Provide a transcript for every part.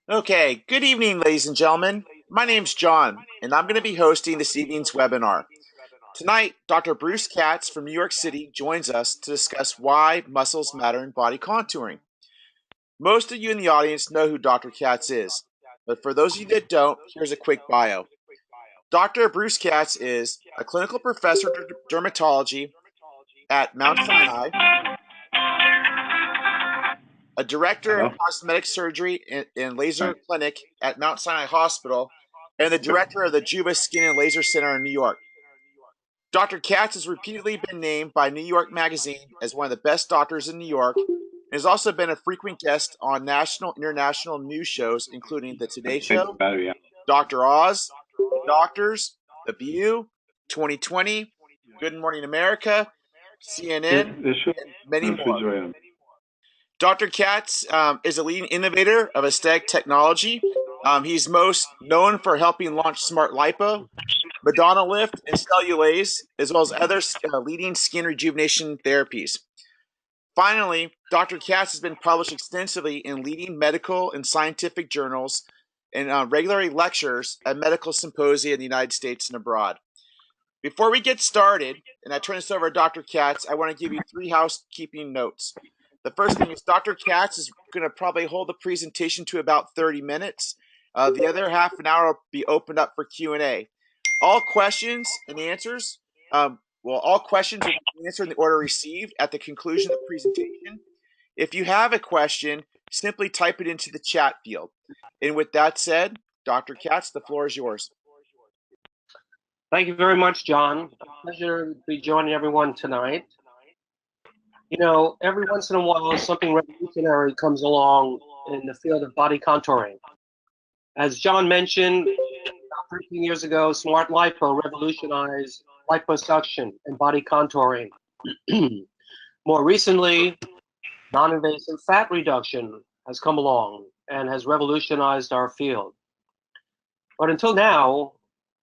Okay, good evening, ladies and gentlemen. My name's John, and I'm going to be hosting this evening's webinar. Tonight, Dr. Bruce Katz from New York City joins us to discuss why muscles matter in body contouring. Most of you in the audience know who Dr. Katz is, but for those of you that don't, here's a quick bio. Dr. Bruce Katz is a clinical professor of dermatology at Mount Sinai, a director of Hello? cosmetic surgery and laser clinic at Mount Sinai Hospital, and the director of the Juba Skin and Laser Center in New York. Dr. Katz has repeatedly been named by New York Magazine as one of the best doctors in New York and has also been a frequent guest on national and international news shows, including The Today Show, Battery, yeah. Dr. Oz, The Doctors, The View, 2020, Good Morning America, CNN, This should and many more. refrigerator. Dr. Katz is a leading innovator of aesthetic technology. He's most known for helping launch Smart Lipo, Madonna Lift, and Cellulase, as well as other leading skin rejuvenation therapies. Finally, Dr. Katz has been published extensively in leading medical and scientific journals and regularly lectures at medical symposia in the United States and abroad. Before we get started, and I turn this over to Dr. Katz, I want to give you 3 housekeeping notes. The first thing is Dr. Katz is going to probably hold the presentation to about 30 minutes. The other half an hour will be opened up for Q&A. All questions and answers, all questions will be answered in the order received at the conclusion of the presentation. If you have a question, simply type it into the chat field. And with that said, Dr. Katz, the floor is yours. Thank you very much, John. A pleasure to be joining everyone tonight. You know, every once in a while, something revolutionary comes along in the field of body contouring. As John mentioned, about 13 years ago, Smart Lipo revolutionized liposuction and body contouring. More recently, non-invasive fat reduction has come along and has revolutionized our field. But until now,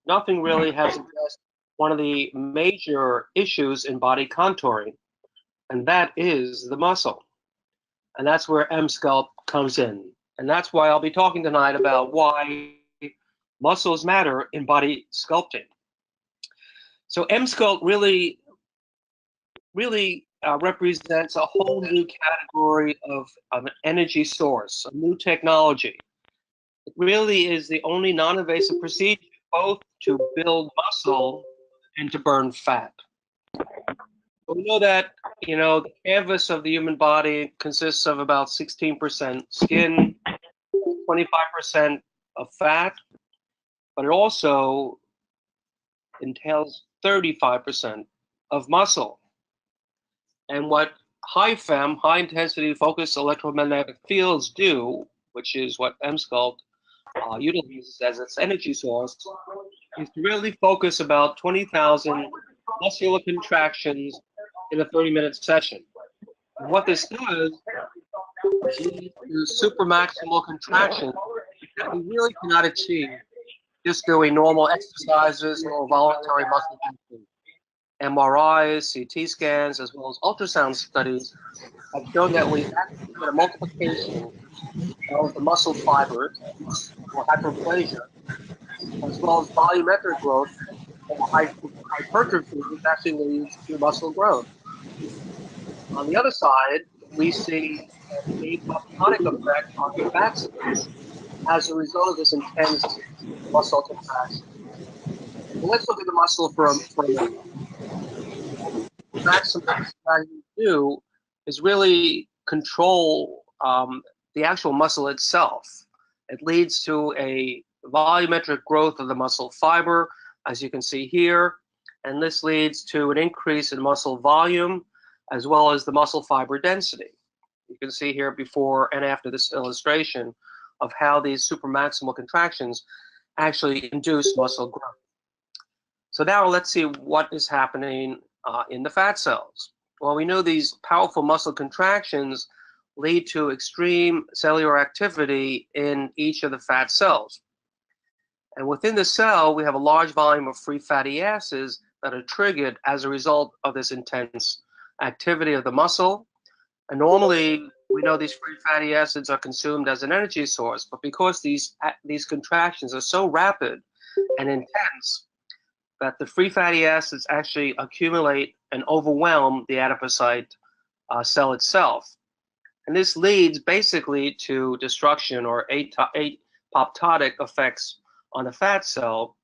nothing really has addressed one of the major issues in body contouring, and that is the muscle. And that's where EMSCULP comes in. And that's why I'll be talking tonight about why muscles matter in body sculpting. So EMSCULP really represents a whole new category of an energy source, a new technology. It really is the only non-invasive procedure both to build muscle and to burn fat. We know that, you know, the canvas of the human body consists of about 16% skin, 25% of fat, but it also entails 35% of muscle. And what high intensity focused electromagnetic fields do, which is what EMSCULP utilizes as its energy source, is to really focus about 20,000 muscular contractions in a 30-minute session. And what this does is lead to supramaximal contractions that we really cannot achieve just doing normal exercises or voluntary muscle tension. MRIs, CT scans, as well as ultrasound studies have shown that we actually get a multiplication of the muscle fibers or hyperplasia, as well as volumetric growth or hypertrophy, which actually leads to muscle growth. On the other side, we see a tonic effect on the fat cells as a result of this intense muscle contraction. Well, let's look at the muscle for a minute. The maximum that you do is really control the actual muscle itself. It leads to a volumetric growth of the muscle fiber, as you can see here, and this leads to an increase in muscle volume as well as the muscle fiber density. You can see here before and after this illustration of how these supramaximal contractions actually induce muscle growth. So now let's see what is happening in the fat cells. Well, we know these powerful muscle contractions lead to extreme cellular activity in each of the fat cells. And within the cell, we have a large volume of free fatty acids that are triggered as a result of this intense activity of the muscle. And normally, we know these free fatty acids are consumed as an energy source, but because these contractions are so rapid and intense that the free fatty acids actually accumulate and overwhelm the adipocyte cell itself. And this leads basically to destruction or apoptotic effects on the fat cell,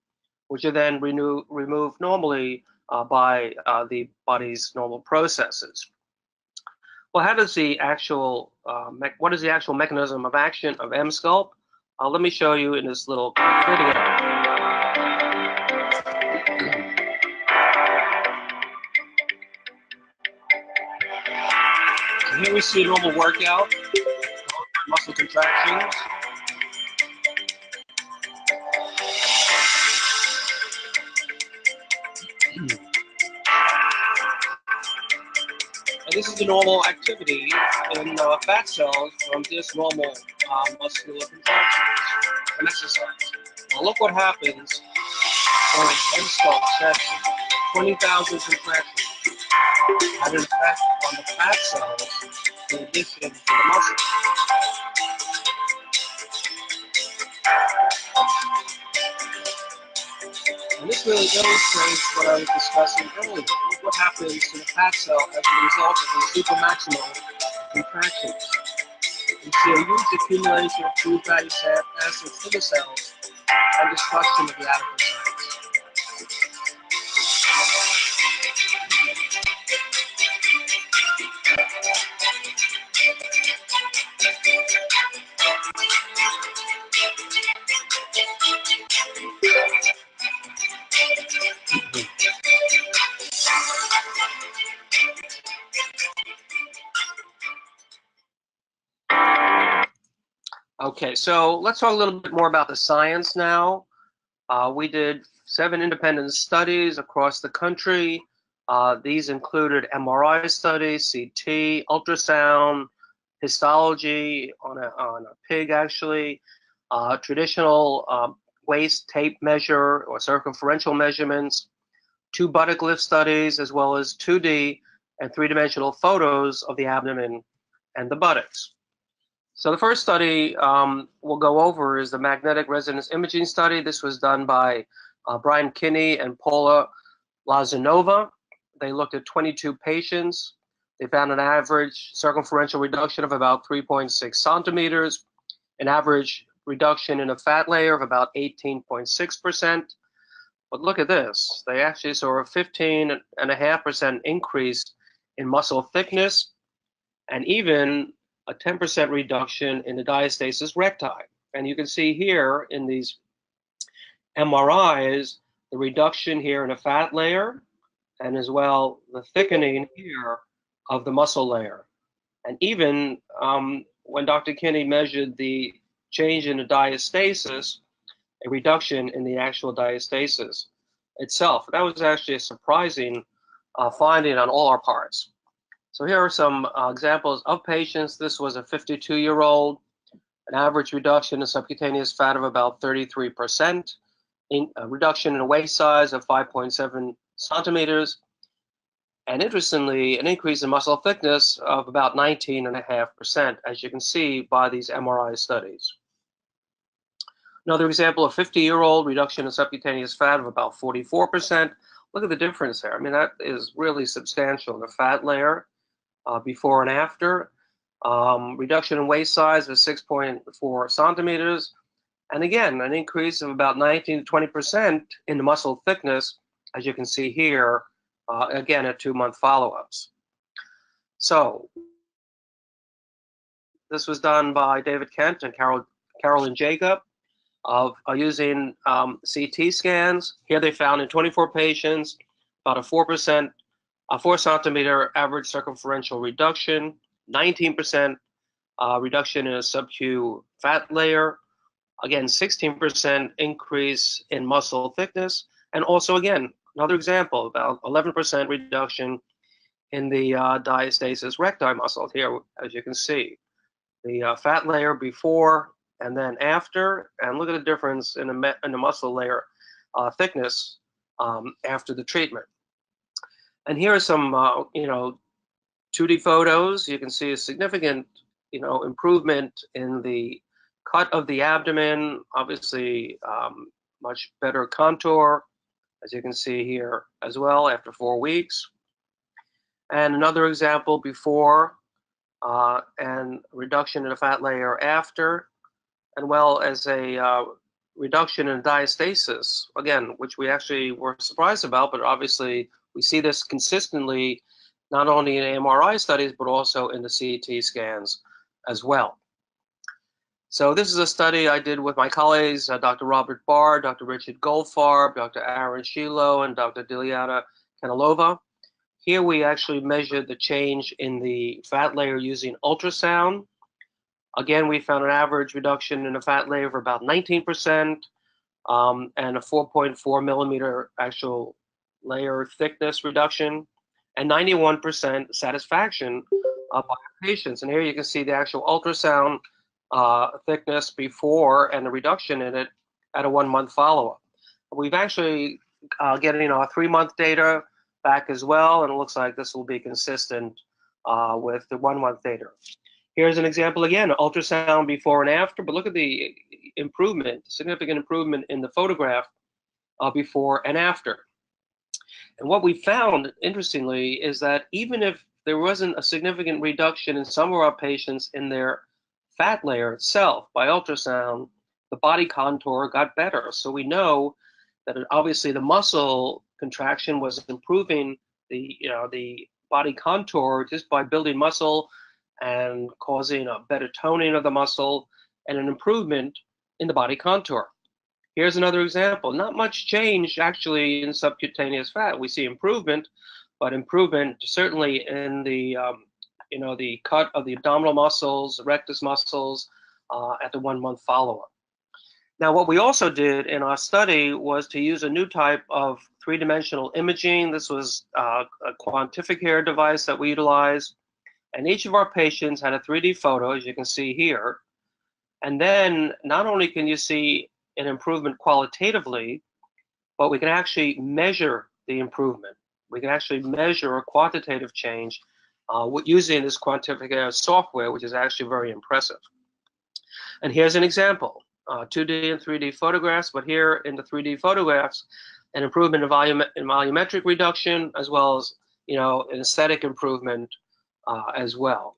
which are then removed normally by the body's normal processes. Well, how does the actual, what is the actual mechanism of action of EMSCULP? Let me show you in this little video. So here we see a normal workout, muscle contractions. And this is the normal activity in fat cells from this normal muscular contractions and exercise. Now look what happens when an EMSCULP session, 20,000 contractions, had an effect on the fat cells in addition to the muscle. And this really illustrates what I was discussing earlier. Look what happens to the fat cell as a result of the supramaximal contractions. You see a huge accumulation of free fatty acids in the cells and destruction of the adipocytes. Okay, so let's talk a little bit more about the science now. We did 7 independent studies across the country. These included MRI studies, CT, ultrasound, histology on a pig actually, traditional waist tape measure or circumferential measurements, 2 buttock lift studies, as well as 2D and 3-dimensional photos of the abdomen and the buttocks. So the first study we'll go over is the magnetic resonance imaging study. This was done by Brian Kinney and Paula Lazanova. They looked at 22 patients. They found an average circumferential reduction of about 3.6 centimeters, an average reduction in a fat layer of about 18.6%. But look at this. They actually saw a 15.5% increase in muscle thickness and even a 10% reduction in the diastasis recti. And you can see here in these MRIs, the reduction here in a fat layer and as well the thickening here of the muscle layer. And even when Dr. Kinney measured the change in the diastasis, a reduction in the actual diastasis itself. That was actually a surprising finding on all our parts. So here are some examples of patients. This was a 52-year-old, an average reduction in subcutaneous fat of about 33%, a reduction in waist size of 5.7 centimeters, and interestingly, an increase in muscle thickness of about 19.5%, as you can see by these MRI studies. Another example, a 50-year-old reduction in subcutaneous fat of about 44%. Look at the difference there. I mean, that is really substantial in the fat layer. Before and after. Reduction in waist size of 6.4 centimeters. And again, an increase of about 19 to 20% in the muscle thickness, as you can see here, again, at 2-month follow-ups. So this was done by David Kent and Carolyn Jacob of using CT scans. Here they found in 24 patients about a 4 centimeter average circumferential reduction, 19% reduction in a sub-Q fat layer, again, 16% increase in muscle thickness, and also, again, another example, about 11% reduction in the diastasis recti muscle here, as you can see. The fat layer before and then after, and look at the difference in the muscle layer thickness after the treatment. And here are some, 2D photos. You can see a significant improvement in the cut of the abdomen, obviously much better contour, as you can see here as well after 4 weeks. And another example before and reduction in the fat layer after, and well as a reduction in diastasis, again, which we actually were surprised about, but obviously we see this consistently not only in MRI studies, but also in the CT scans as well. So this is a study I did with my colleagues, Dr. Robert Barr, Dr. Richard Goldfarb, Dr. Aaron Shilo, and Dr. Dilyana Kanalova. Here we actually measured the change in the fat layer using ultrasound. Again, we found an average reduction in the fat layer of about 19% and a 4.4 millimeter actual layer thickness reduction and 91% satisfaction by patients. And here you can see the actual ultrasound thickness before and the reduction in it at a 1-month follow-up. We've actually getting our 3-month data back as well, and it looks like this will be consistent with the 1-month data. Here's an example again, ultrasound before and after, but look at the improvement, significant improvement in the photograph before and after. And what we found, interestingly, is that even if there wasn't a significant reduction in some of our patients in their fat layer itself by ultrasound, the body contour got better. So we know that obviously the muscle contraction was improving the body contour just by building muscle and causing a better toning of the muscle and an improvement in the body contour. Here's another example. Not much change actually in subcutaneous fat. We see improvement, but improvement certainly in the the cut of the abdominal muscles, the rectus muscles at the 1-month follow-up. Now, what we also did in our study was to use a new type of 3-dimensional imaging. This was a quantificator device that we utilized. And each of our patients had a 3D photo, as you can see here. And then not only can you see an improvement qualitatively, but we can actually measure the improvement. We can actually measure a quantitative change using this quantificator software, which is actually very impressive. And here's an example, 2D and 3D photographs, but here in the 3D photographs, an improvement in volumetric reduction, as well as an aesthetic improvement as well.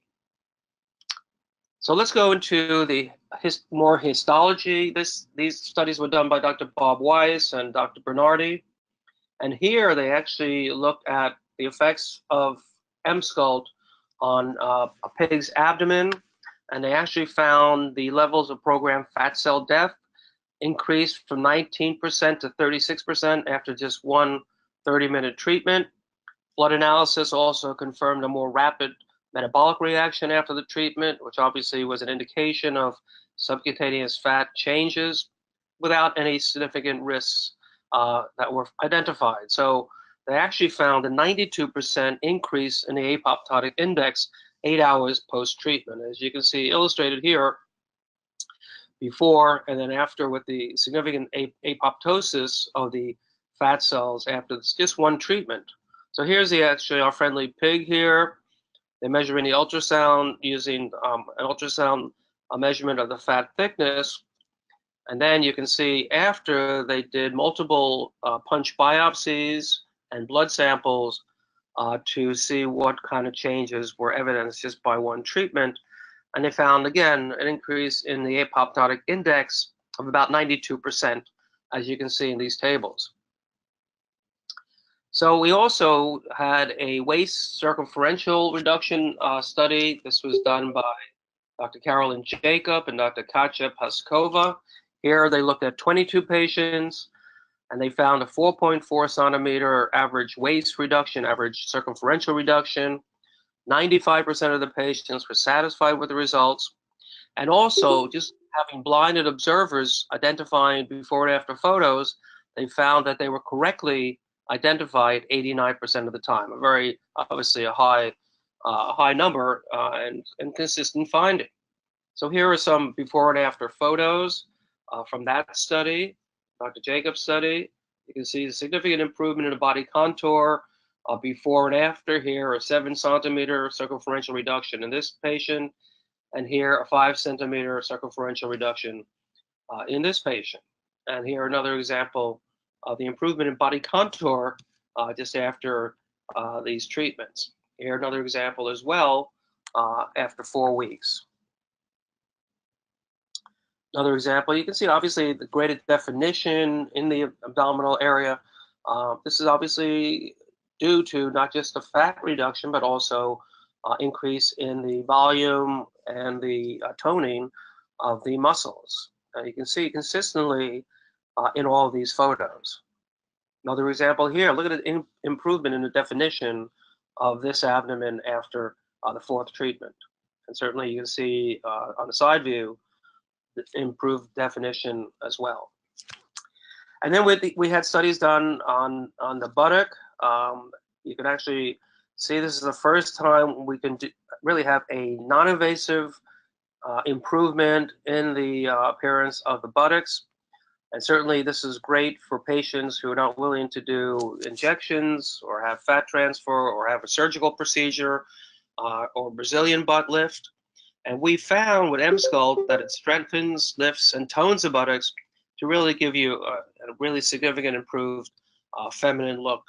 So let's go into the more histology. These studies were done by Dr. Bob Weiss and Dr. Bernardi. And here they actually looked at the effects of EMSCULP on a pig's abdomen. And they actually found the levels of programmed fat cell death increased from 19% to 36% after just one 30-minute treatment. Blood analysis also confirmed a more rapid metabolic reaction after the treatment, which obviously was an indication of subcutaneous fat changes without any significant risks that were identified. So they actually found a 92% increase in the apoptotic index 8 hours post-treatment. As you can see illustrated here, before and then after with the significant apoptosis of the fat cells after just one treatment. So here's actually our friendly pig here. They're measuring the ultrasound using an ultrasound measurement of the fat thickness. And then you can see after they did multiple punch biopsies and blood samples to see what kind of changes were evidenced just by one treatment. And they found, again, an increase in the apoptotic index of about 92%, as you can see in these tables. So we also had a waist circumferential reduction study. This was done by Dr. Carolyn Jacob and Dr. Katja Paskova. Here they looked at 22 patients, and they found a 4.4 centimeter average waist reduction, average circumferential reduction. 95% of the patients were satisfied with the results. And also, just having blinded observers identifying before and after photos, they found that they were correctly identified 89% of the time. A very, obviously, a high number and consistent finding. So here are some before and after photos from that study, Dr. Jacob's study. You can see a significant improvement in the body contour before and after. Here, a 7 centimeter circumferential reduction in this patient, and here a 5 centimeter circumferential reduction in this patient. And here another example of the improvement in body contour just after these treatments. Here another example as well after 4 weeks. Another example, you can see obviously the greater definition in the abdominal area. This is obviously due to not just the fat reduction, but also increase in the volume and the toning of the muscles. You can see consistently in all of these photos. Another example here, look at the improvement in the definition of this abdomen after the 4th treatment. And certainly you can see on the side view, the improved definition as well. And then we had studies done on the buttock. You can actually see this is the first time we can really have a non-invasive improvement in the appearance of the buttocks. And certainly this is great for patients who are not willing to do injections or have fat transfer or have a surgical procedure or Brazilian butt lift. And we found with EMSCULP that it strengthens, lifts, and tones the buttocks to really give you a really significant improved feminine look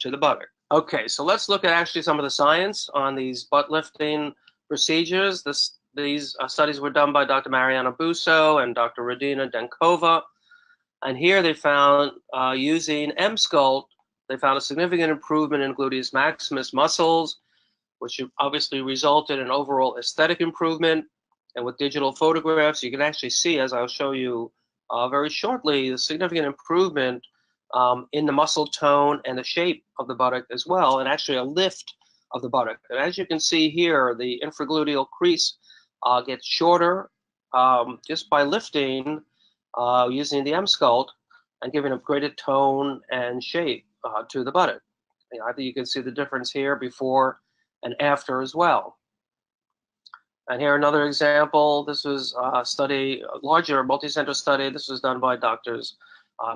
to the buttock. Okay, so let's look at actually some of the science on these butt lifting procedures. These studies were done by Dr. Mariana Busso and Dr. Radina Denkova. And here they found using EMSCULP, they found a significant improvement in gluteus maximus muscles, which obviously resulted in overall aesthetic improvement. And with digital photographs, you can actually see, as I'll show you very shortly, the significant improvement in the muscle tone and the shape of the buttock as well, and actually a lift of the buttock. And as you can see here, the infragluteal crease gets shorter just by lifting using the EMSCULP and giving a greater tone and shape to the buttock. I think you can see the difference here before and after as well. And here another example. This was a study, a larger multi-center study. This was done by doctors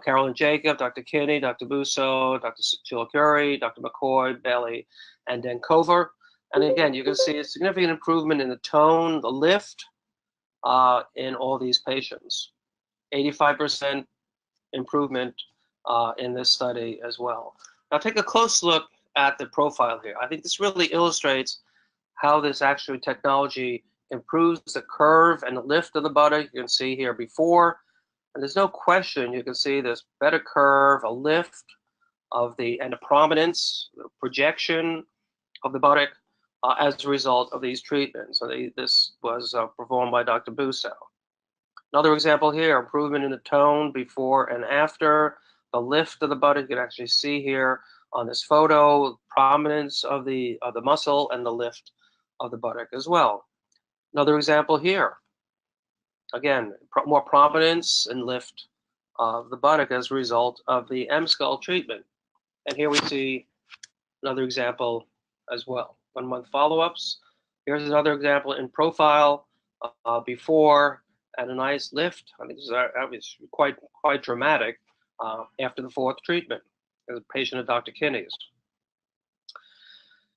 Carolyn Jacob, Dr. Kinney, Dr. Busso, Dr. Chilakuri, Dr. McCoy, Bailey, and Denkova. And again, you can see a significant improvement in the tone, the lift in all these patients. 85% improvement in this study as well. Now take a close look at the profile here. I think this really illustrates how this actually technology improves the curve and the lift of the buttock. You can see here before, and there's no question, you can see this better curve, a lift of and a prominence, the projection of the buttock as a result of these treatments. So this was performed by Dr. Busso. Another example here, improvement in the tone before and after, the lift of the buttock. You can actually see here on this photo, prominence of the muscle and the lift of the buttock as well. Another example here. Again, more prominence and lift of the buttock as a result of the EMSCULP treatment. And here we see another example as well. 1 month follow-ups. Here's another example in profile before and a nice lift. I think this is quite dramatic after the 4th treatment. As a patient of Dr. Kinney's.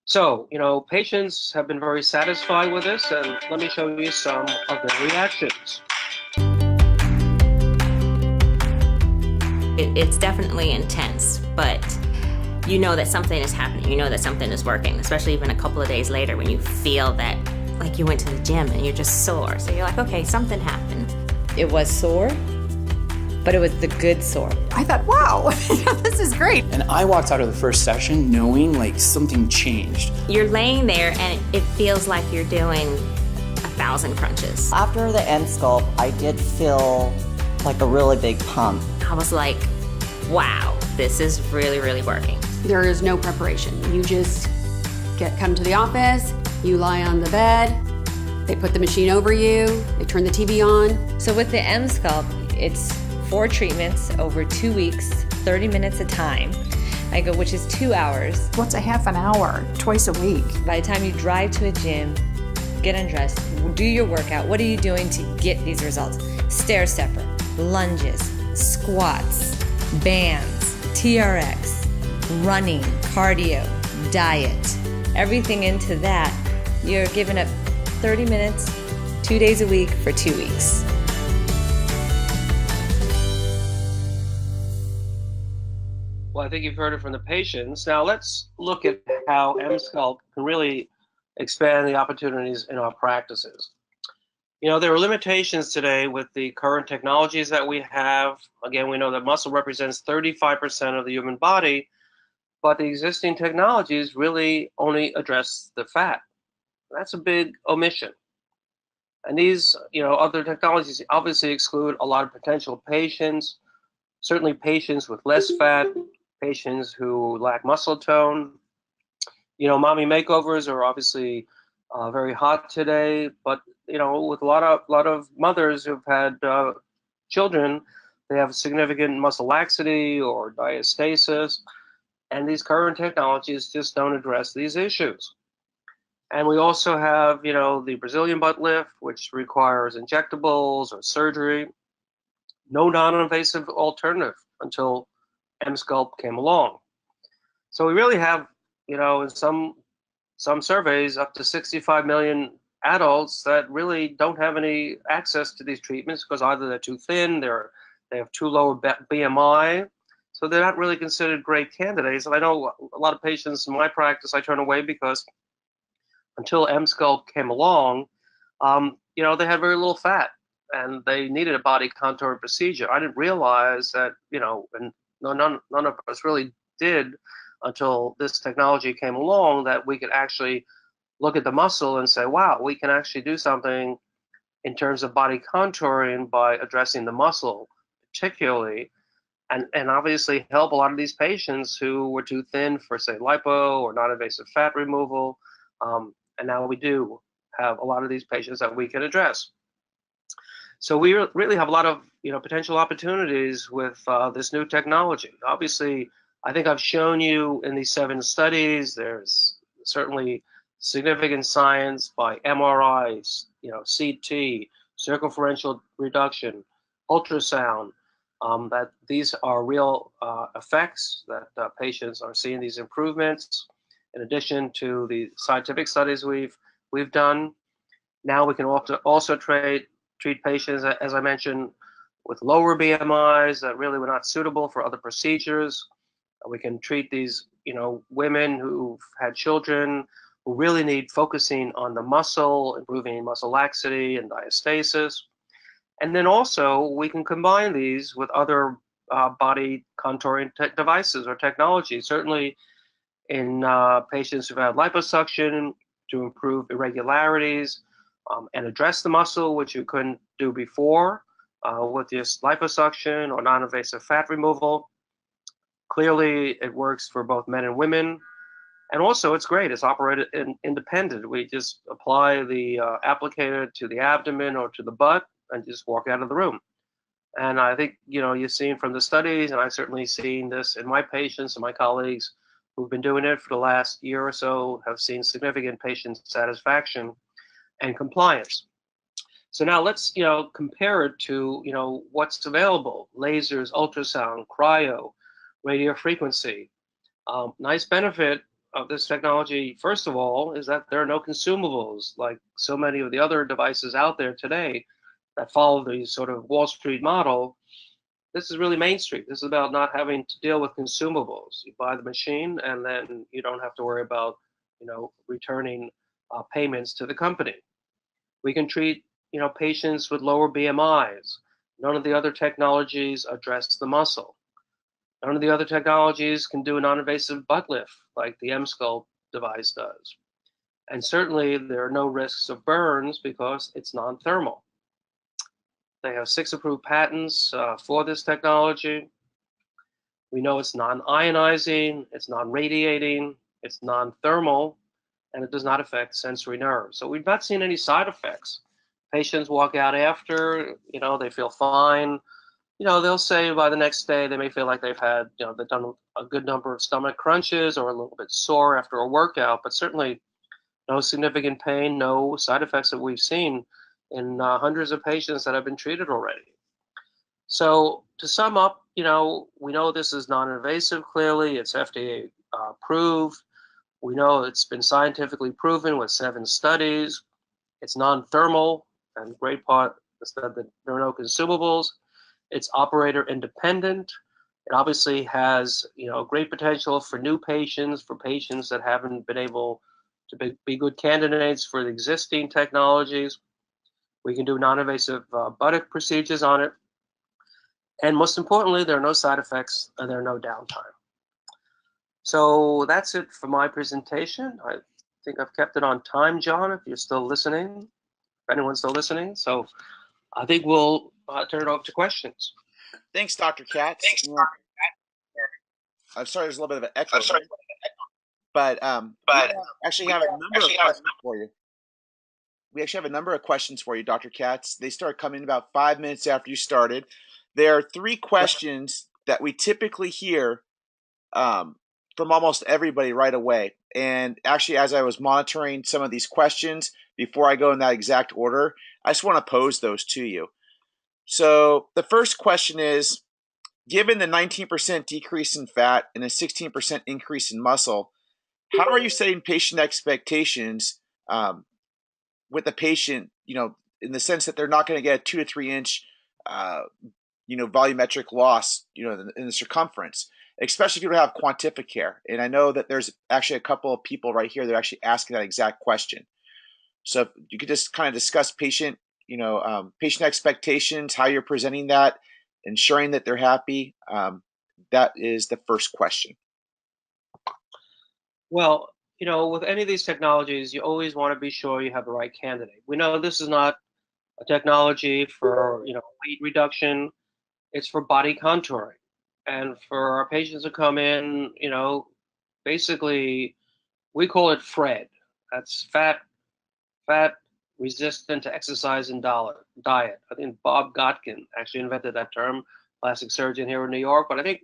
So, patients have been very satisfied with this, and let me show you some of their reactions. It's definitely intense, but you know that something is happening. You know that something is working, especially even a couple of days later when you feel that, like you went to the gym and you're just sore. So you're like, okay, something happened. It was sore, but it was the good sore. I thought, wow, this is great. And I walked out of the first session knowing like something changed. You're laying there and it feels like you're doing 1,000 crunches. After the EMSCULP, I did feel like a really big pump. I was like, wow, this is really, really working. There is no preparation. You just come to the office, you lie on the bed, they put the machine over you, they turn the TV on. So with the EMSCULP, it's 4 treatments over 2 weeks, 30 minutes a time. Which is 2 hours. What's a half an hour, twice a week? By the time you drive to a gym, get undressed, do your workout, what are you doing to get these results? Stair stepper, lunges, squats, bands, TRX, running, cardio, diet, everything into that. You're giving up 30 minutes 2 days a week for 2 weeks. Well, I think you've heard it from the patients. Now let's look at how EMSCULP can really expand the opportunities in our practices. You know, there are limitations today with the current technologies that we have. Again, we know that muscle represents 35% of the human body, but the existing technologies really only address the fat. That's a big omission. And these, other technologies obviously exclude a lot of potential patients, certainly patients with less fat, patients who lack muscle tone. Mommy makeovers are obviously very hot today, but with a lot of mothers who've had children, they have significant muscle laxity or diastasis, and these current technologies just don't address these issues. And we also have, the Brazilian butt lift, which requires injectables or surgery. No non-invasive alternative until EMSCULP came along. So we really have, in some surveys, up to 65 million adults that really don't have any access to these treatments because either they're too thin, they have too low BMI, so they're not really considered great candidates. And I know a lot of patients in my practice I turn away because until EMSCULP came along, they had very little fat and they needed a body contour procedure. I didn't realize that, and none of us really did until this technology came along, that we could actually look at the muscle and say, wow, we can actually do something in terms of body contouring by addressing the muscle particularly, and obviously help a lot of these patients who were too thin for, say, lipo or non-invasive fat removal. And now we do have a lot of these patients that we can address. So we really have a lot of potential opportunities with this new technology. Obviously, I think I've shown you in these 7 studies, there's certainly significant science by MRIs, CT, circumferential reduction, ultrasound, that these are real effects, that patients are seeing these improvements. In addition to the scientific studies we've done, now we can also treat patients, as I mentioned, with lower BMIs that really were not suitable for other procedures. We can treat these, women who've had children who really need focusing on the muscle, improving muscle laxity and diastasis. And then also we can combine these with other body contouring devices or technologies. Certainly in patients who've had liposuction to improve irregularities and address the muscle, which you couldn't do before with just liposuction or non-invasive fat removal. Clearly, it works for both men and women. And also, it's great. It's operated independent. We just apply the applicator to the abdomen or to the butt and just walk out of the room. And I think, you've seen from the studies, and I've certainly seen this in my patients and my colleagues who've been doing it for the last year or so, have seen significant patient satisfaction and compliance. So now let's, compare it to, what's available: lasers, ultrasound, cryo, radiofrequency. Nice benefit of this technology, first of all, is that there are no consumables like so many of the other devices out there today that follow the sort of Wall Street model. This is really Main Street. This is about not having to deal with consumables. You buy the machine and then you don't have to worry about, returning payments to the company. We can treat, patients with lower BMIs. None of the other technologies address the muscle. None of the other technologies can do a non-invasive butt lift like the EMSCULP device does. And certainly there are no risks of burns because it's non-thermal. They have 6 approved patents for this technology. We know it's non-ionizing, it's non-radiating, it's non-thermal, and it does not affect sensory nerves. So we've not seen any side effects. Patients walk out after, they feel fine. They'll say by the next day they may feel like they've had, they've done a good number of stomach crunches or a little bit sore after a workout, but certainly no significant pain, no side effects that we've seen in hundreds of patients that have been treated already. So to sum up, we know this is non-invasive. Clearly, it's FDA approved. We know it's been scientifically proven with 7 studies. It's non-thermal, and great part is that there are no consumables. It's operator independent. It obviously has, great potential for new patients, for patients that haven't been able to be good candidates for the existing technologies. We can do non-invasive buttock procedures on it. And most importantly, there are no side effects and there are no downtime. So that's it for my presentation. I think I've kept it on time, John, if you're still listening, if anyone's still listening. So I think we'll turn it over to questions. Thanks, Dr. Katz. I'm sorry, there's a little bit of an echo. But we actually have a number of questions for you. We actually have a number of questions for you, Dr. Katz. They started coming about 5 minutes after you started. There are 3 questions that we typically hear from almost everybody right away. And actually, as I was monitoring some of these questions, before I go in that exact order, I just want to pose those to you. So the first question is, given the 19% decrease in fat and a 16% increase in muscle, how are you setting patient expectations with the patient, in the sense that they're not going to get a 2 to 3 inch, volumetric loss, in the circumference, especially if you don't have quantificare. And I know that there's actually a couple of people right here that are actually asking that exact question. So if you could just kind of discuss patient expectations, how you're presenting that, ensuring that they're happy. That is the first question. Well, with any of these technologies, you always want to be sure you have the right candidate. We know this is not a technology for, weight reduction. It's for body contouring. And for our patients who come in, basically, we call it FRED. That's fat resistant to exercise and diet. I think Bob Gotkin actually invented that term, plastic surgeon here in New York. But I think,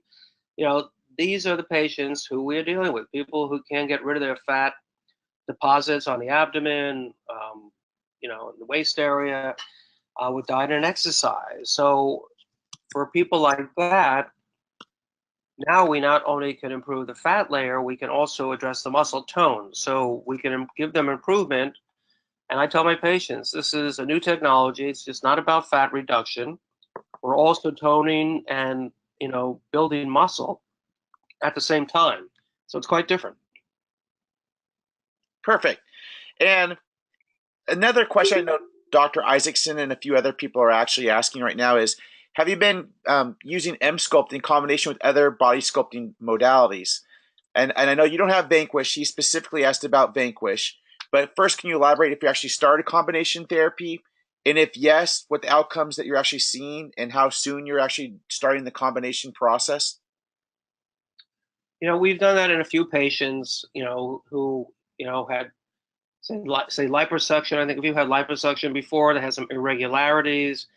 these are the patients who we're dealing with, people who can't get rid of their fat deposits on the abdomen, in the waist area, with diet and exercise. So for people like that, now we not only can improve the fat layer, we can also address the muscle tone. So we can give them improvement. And I tell my patients, this is a new technology. It's just not about fat reduction. We're also toning and, building muscle at the same time. So it's quite different. Perfect. And another question I know Dr. Isaacson and a few other people are actually asking right now is, have you been using EMSCULP in combination with other body sculpting modalities? And I know you don't have Vanquish. He specifically asked about Vanquish. But first, can you elaborate if you actually started combination therapy? And if yes, what the outcomes that you're actually seeing and how soon you're actually starting the combination process? We've done that in a few patients, who, had, say liposuction. I think if you had liposuction before, that has some irregularities.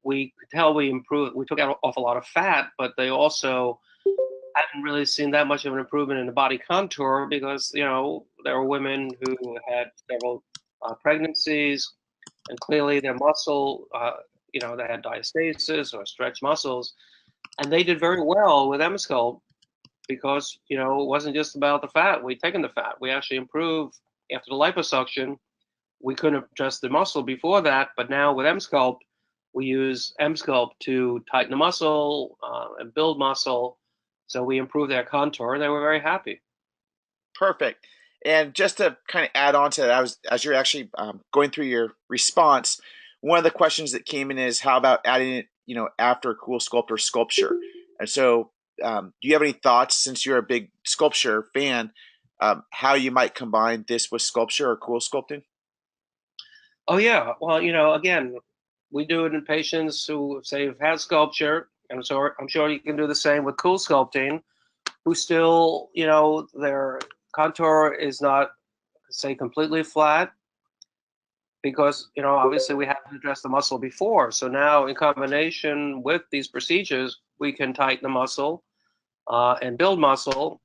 We could tell we improved. We took out an awful lot of fat, but they also hadn't really seen that much of an improvement in the body contour because, there were women who had several pregnancies, and clearly their muscle, they had diastasis or stretched muscles. And they did very well with EMSCULP because, it wasn't just about the fat. We'd taken the fat. We actually improved after the liposuction. We couldn't adjust the muscle before that, but now with EMSCULP, we use EMSCULP to tighten the muscle and build muscle. So we improved their contour, and they were very happy. Perfect. And just to kind of add on to that, as you're actually going through your response, one of the questions that came in is, how about adding it, after CoolSculpt or sculpture? And so do you have any thoughts, since you're a big sculpture fan, how you might combine this with sculpture or CoolSculpting? Oh, yeah. Well, again, we do it in patients who, say, have had sculpture, and so I'm sure you can do the same with CoolSculpting, who still, their contour is not, say, completely flat, because, obviously we haven't addressed the muscle before. So now in combination with these procedures, we can tighten the muscle and build muscle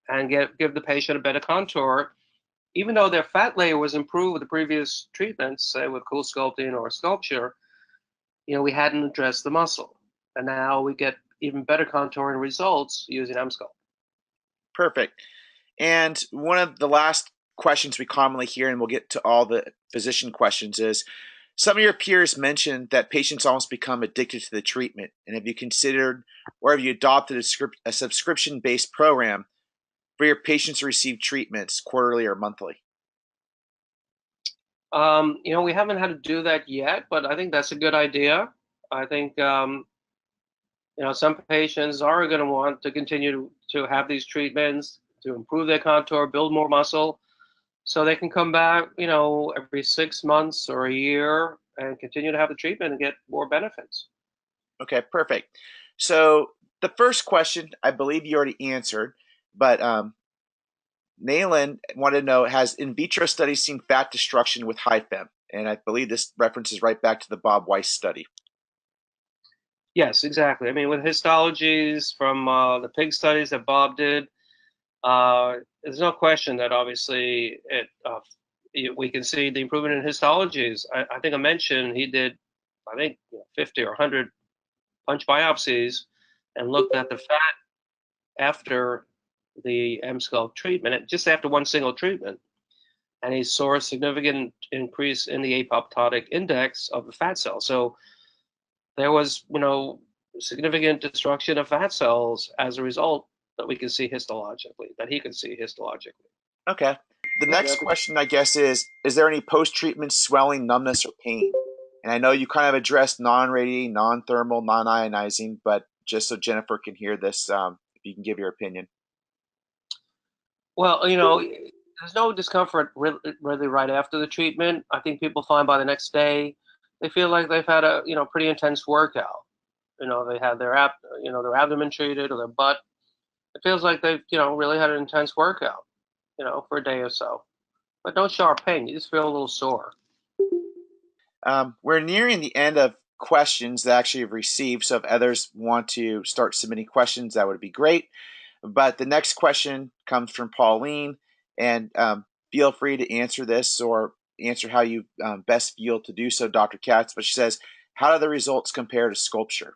and give the patient a better contour. Even though their fat layer was improved with the previous treatments, say with CoolSculpting or sculpture, we hadn't addressed the muscle. And now we get even better contouring results using EMSCULP. Perfect. And one of the last questions we commonly hear, and we'll get to all the physician questions, is some of your peers mentioned that patients almost become addicted to the treatment. And have you considered or have you adopted a subscription-based program for your patients to receive treatments quarterly or monthly? We haven't had to do that yet, but I think that's a good idea. I think, some patients are going to want to continue to have these treatments to improve their contour, build more muscle, so they can come back, every 6 months or a year and continue to have the treatment and get more benefits. Okay, perfect. So the first question, I believe you already answered, but Nayland wanted to know, has in vitro studies seen fat destruction with HiFem? And I believe this references right back to the Bob Weiss study. Yes, exactly. I mean, with histologies from the pig studies that Bob did, there's no question that obviously we can see the improvement in histologies. I think I mentioned he did, 50 or 100 punch biopsies and looked at the fat after the EMSCULP treatment, just after one single treatment. And he saw a significant increase in the apoptotic index of the fat cells. So there was, significant destruction of fat cells as a result that we can see histologically, that he could see histologically. Okay. The next question, I guess, is there any post-treatment swelling, numbness, or pain? And I know you kind of addressed non-radiating, non-thermal, non-ionizing, but just so Jennifer can hear this, if you can give your opinion. Well, there's no discomfort really right after the treatment. I think people find by the next day they feel like they've had a pretty intense workout. They had their abdomen treated or their butt. It feels like they've really had an intense workout, for a day or so. But no sharp pain. You just feel a little sore. We're nearing the end of questions that actually have received. So if others want to start submitting questions, that would be great. But the next question comes from Pauline, and feel free to answer this or answer how you best feel to do so, Dr. Katz. But she says, how do the results compare to sculpture?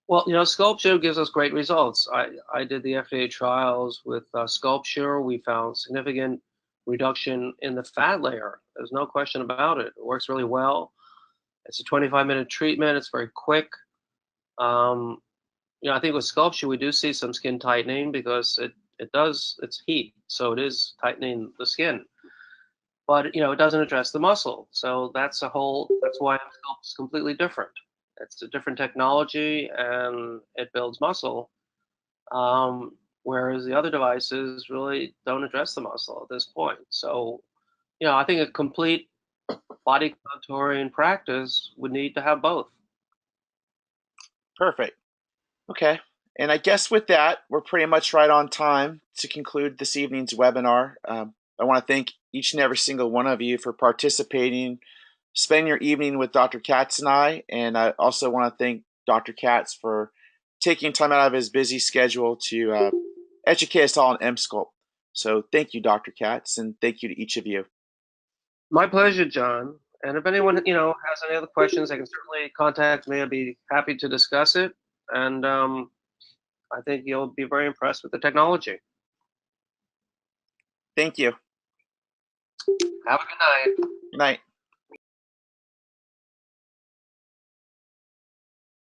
Well, sculpture gives us great results. I did the FDA trials with sculpture. We found significant reduction in the fat layer. There's no question about it. It works really well. It's a 25-minute treatment. It's very quick. I think with sculpture, we do see some skin tightening because it's heat. So it is tightening the skin. But, it doesn't address the muscle. So that's why EMSCULP is completely different. It's a different technology and it builds muscle. Whereas the other devices really don't address the muscle at this point. So, I think a complete body contouring practice would need to have both. Perfect. Okay. And I guess with that, we're pretty much right on time to conclude this evening's webinar. I want to thank each and every single one of you for participating, spending your evening with Dr. Katz and I. And I also want to thank Dr. Katz for taking time out of his busy schedule to educate us all on EMSCULP. So thank you, Dr. Katz, and thank you to each of you. My pleasure, John. And if anyone, has any other questions, they can certainly contact me. I'd be happy to discuss it. And I think you'll be very impressed with the technology. Thank you. Have a good night. Good night.